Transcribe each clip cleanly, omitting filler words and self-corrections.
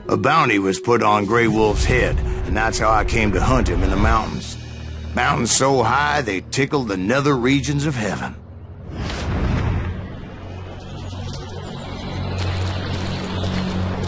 A bounty was put on Grey Wolf's head, and that's how I came to hunt him in the mountains. Mountains so high they tickled the nether regions of heaven.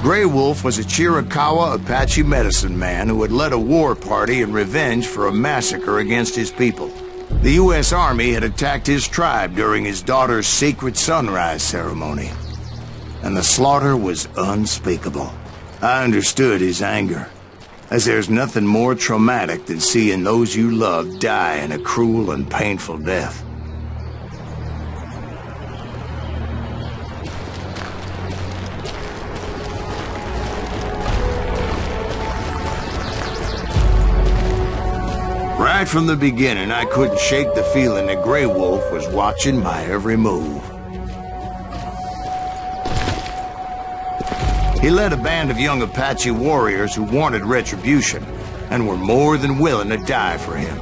Grey Wolf was a Chiricahua Apache medicine man who had led a war party in revenge for a massacre against his people. The U.S. Army had attacked his tribe during his daughter's sacred sunrise ceremony, and the slaughter was unspeakable. I understood his anger, as there's nothing more traumatic than seeing those you love die in a cruel and painful death. Right from the beginning, I couldn't shake the feeling that Grey Wolf was watching my every move. He led a band of young Apache warriors who wanted retribution and were more than willing to die for him.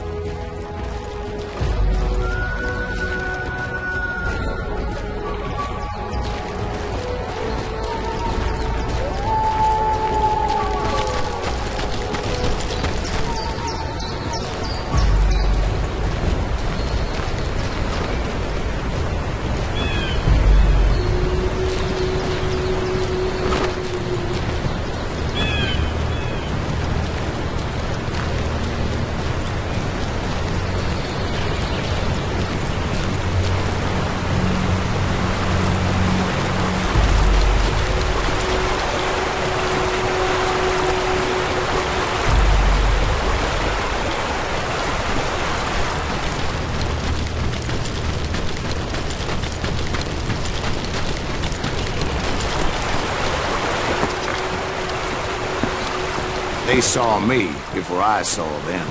They saw me before I saw them.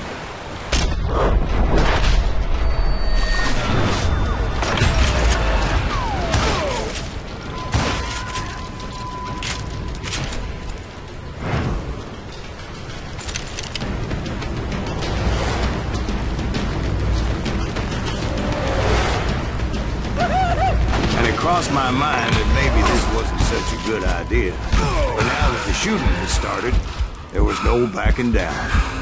And it crossed my mind that maybe this wasn't such a good idea. But now that the shooting has started, there was no backing down.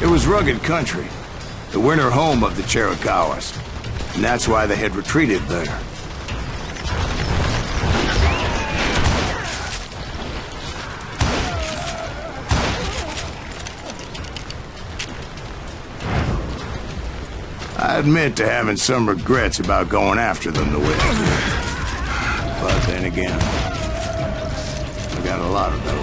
It was rugged country, the winter home of the Chiricahuas, and that's why they had retreated there. I admit to having some regrets about going after them the way I did. But then again, I got a lot of those.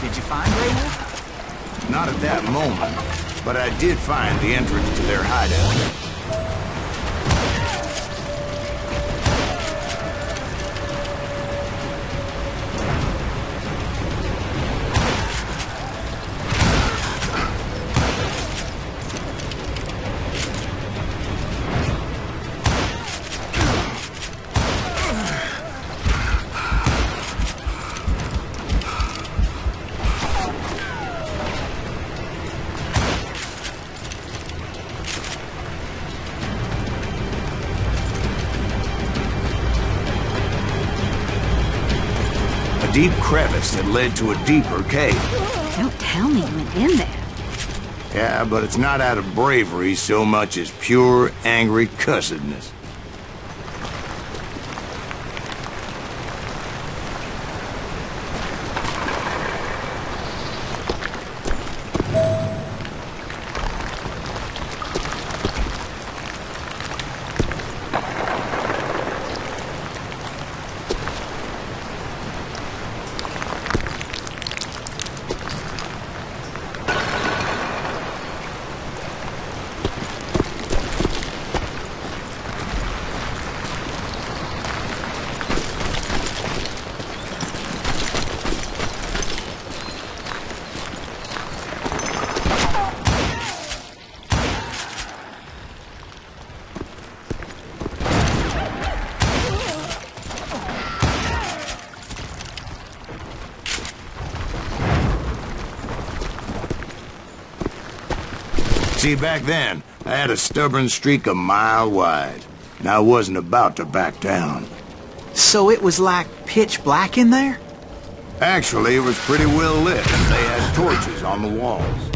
Did you find Grey Wolf? Not at that moment, but I did find the entrance to their hideout. deep crevice that led to a deeper cave. Don't tell me you went in there. Yeah, but it's not out of bravery so much as pure, angry cussedness. See, back then, I had a stubborn streak a mile wide, and I wasn't about to back down. So it was like pitch black in there? Actually, it was pretty well lit, and they had torches on the walls.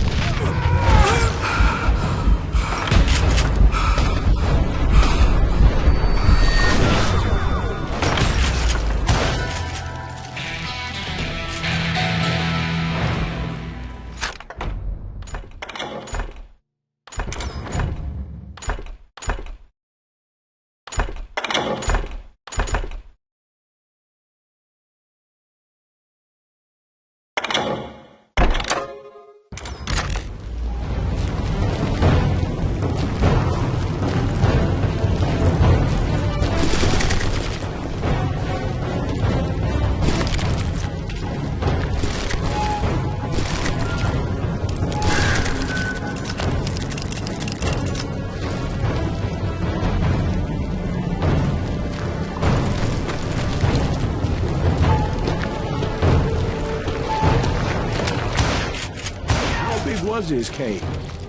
Was his cave?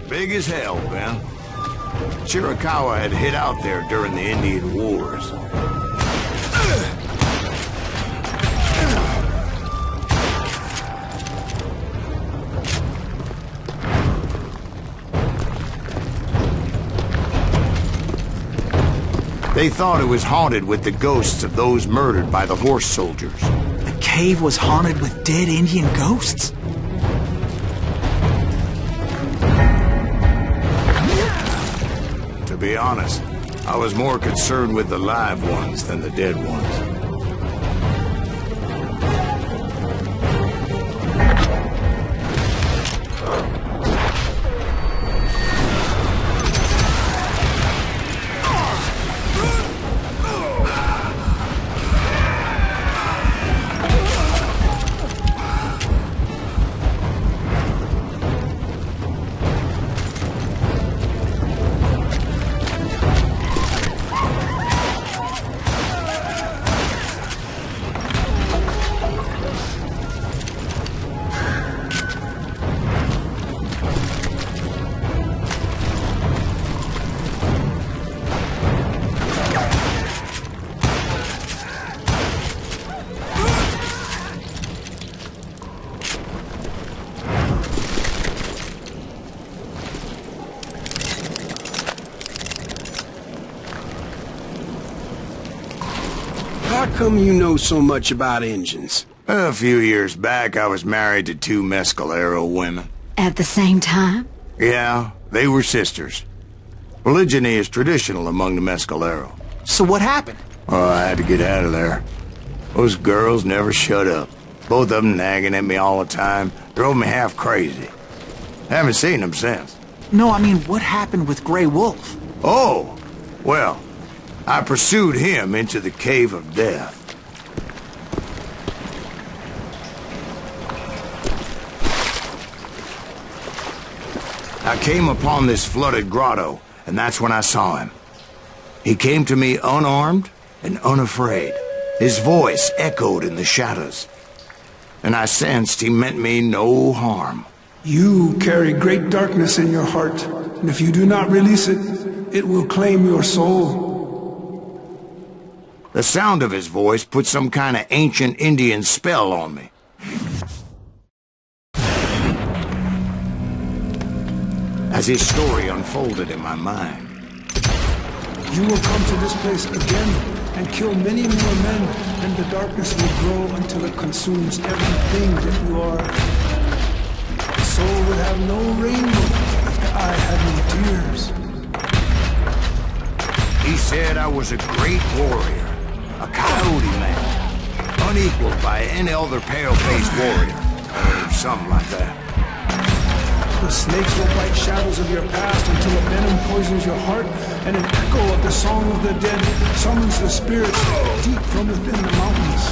Big as hell, Ben. Chiricahua had hid out there during the Indian Wars. They thought it was haunted with the ghosts of those murdered by the horse soldiers. The cave was haunted with dead Indian ghosts? To be honest, I was more concerned with the live ones than the dead ones. How come you know so much about engines? A few years back, I was married to two Mescalero women. At the same time? Yeah, they were sisters. Polygyny is traditional among the Mescalero. So what happened? Oh, I had to get out of there. Those girls never shut up. Both of them nagging at me all the time. Drove me half crazy. Haven't seen them since. No, I mean, what happened with Grey Wolf? Oh, well, I pursued him into the Cave of Death. I came upon this flooded grotto, and that's when I saw him. He came to me unarmed and unafraid. His voice echoed in the shadows, and I sensed he meant me no harm. You carry great darkness in your heart, and if you do not release it, it will claim your soul. The sound of his voice put some kind of ancient Indian spell on me. As his story unfolded in my mind. You will come to this place again and kill many more men, and the darkness will grow until it consumes everything that you are. The soul would have no rainbow if the eye had no tears. He said I was a great warrior, a coyote man, unequaled by any other pale-faced warrior, or something like that. The snakes will bite shadows of your past until a venom poisons your heart, and an echo of the song of the dead summons the spirits deep from within the mountains.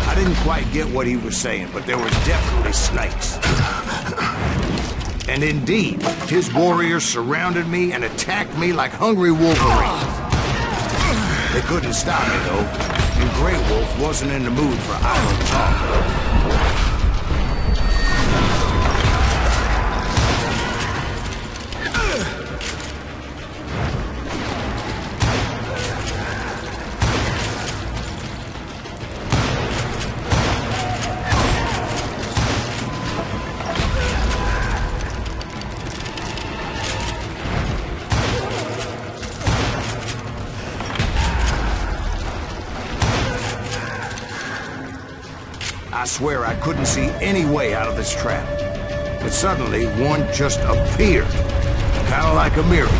I didn't quite get what he was saying, but there was definitely snakes. And indeed, his warriors surrounded me and attacked me like hungry wolverines. They couldn't stop me, though, and Grey Wolf wasn't in the mood for idle talk. I swear I couldn't see any way out of this trap. But suddenly, one just appeared. Kind of like a miracle.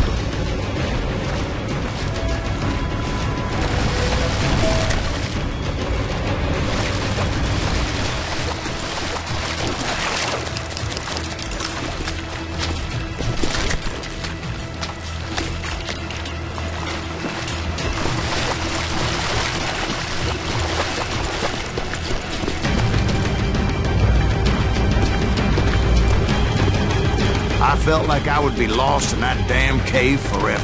I felt like I would be lost in that damn cave forever.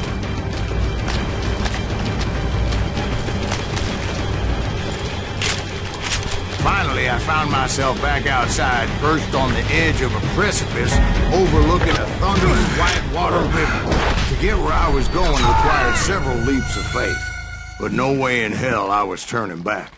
Finally, I found myself back outside, perched on the edge of a precipice, overlooking a thunderous white-water river. To get where I was going required several leaps of faith, but no way in hell I was turning back.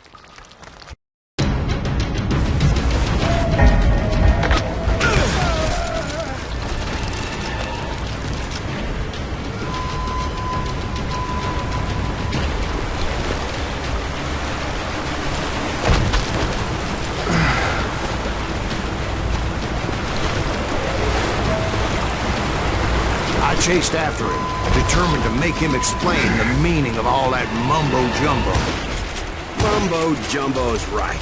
I chased after him, determined to make him explain the meaning of all that mumbo-jumbo. Mumbo-jumbo's right.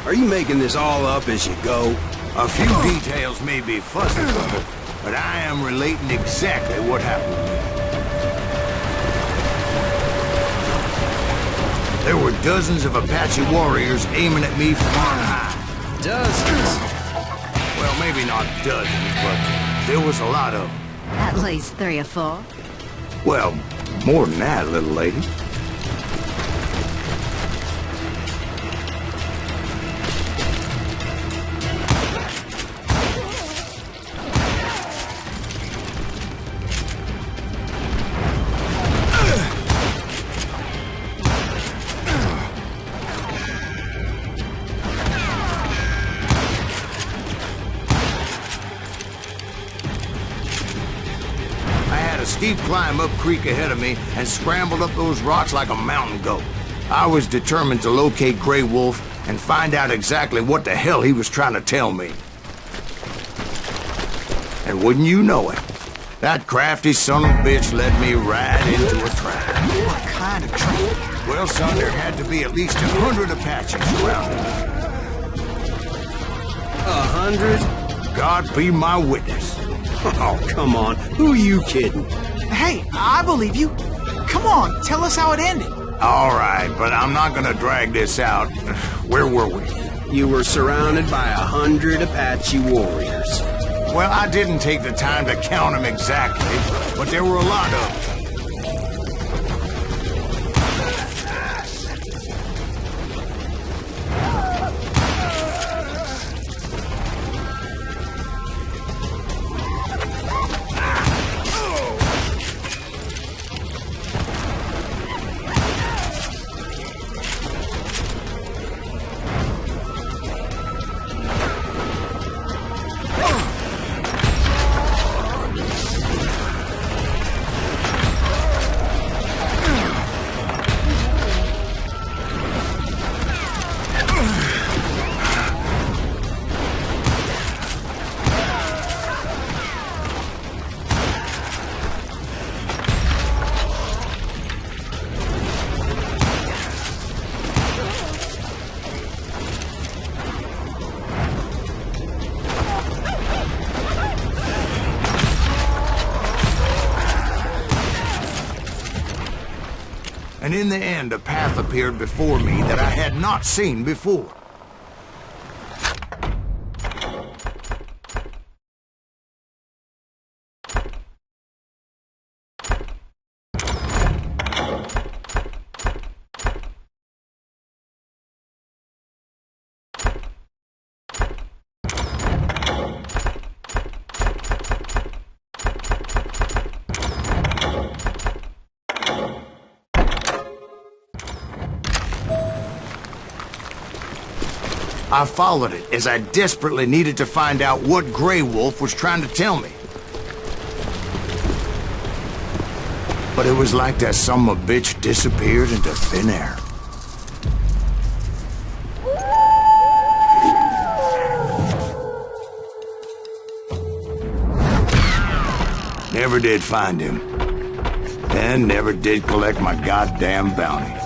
Are you making this all up as you go? A few details may be fuzzy, but I am relating exactly what happened to me. There were dozens of Apache warriors aiming at me from on high. Dozens? Well, maybe not dozens, but there was a lot of them. At least 3 or 4. Well, more than that, little lady. A steep climb up creek ahead of me and scrambled up those rocks like a mountain goat. I was determined to locate Grey Wolf and find out exactly what the hell he was trying to tell me. And wouldn't you know it, that crafty son of a bitch led me right into a trap. What kind of trap? Well, son, there had to be at least 100 Apaches around me. 100? God be my witness. Oh, come on. Who are you kidding? Hey, I believe you. Come on, tell us how it ended. All right, but I'm not gonna drag this out. Where were we? You were surrounded by 100 Apache warriors. Well, I didn't take the time to count them exactly, but there were a lot of them. and in the end a path appeared before me that I had not seen before. I followed it as I desperately needed to find out what Grey Wolf was trying to tell me. But it was like that son of a bitch disappeared into thin air. Never did find him. And never did collect my goddamn bounty.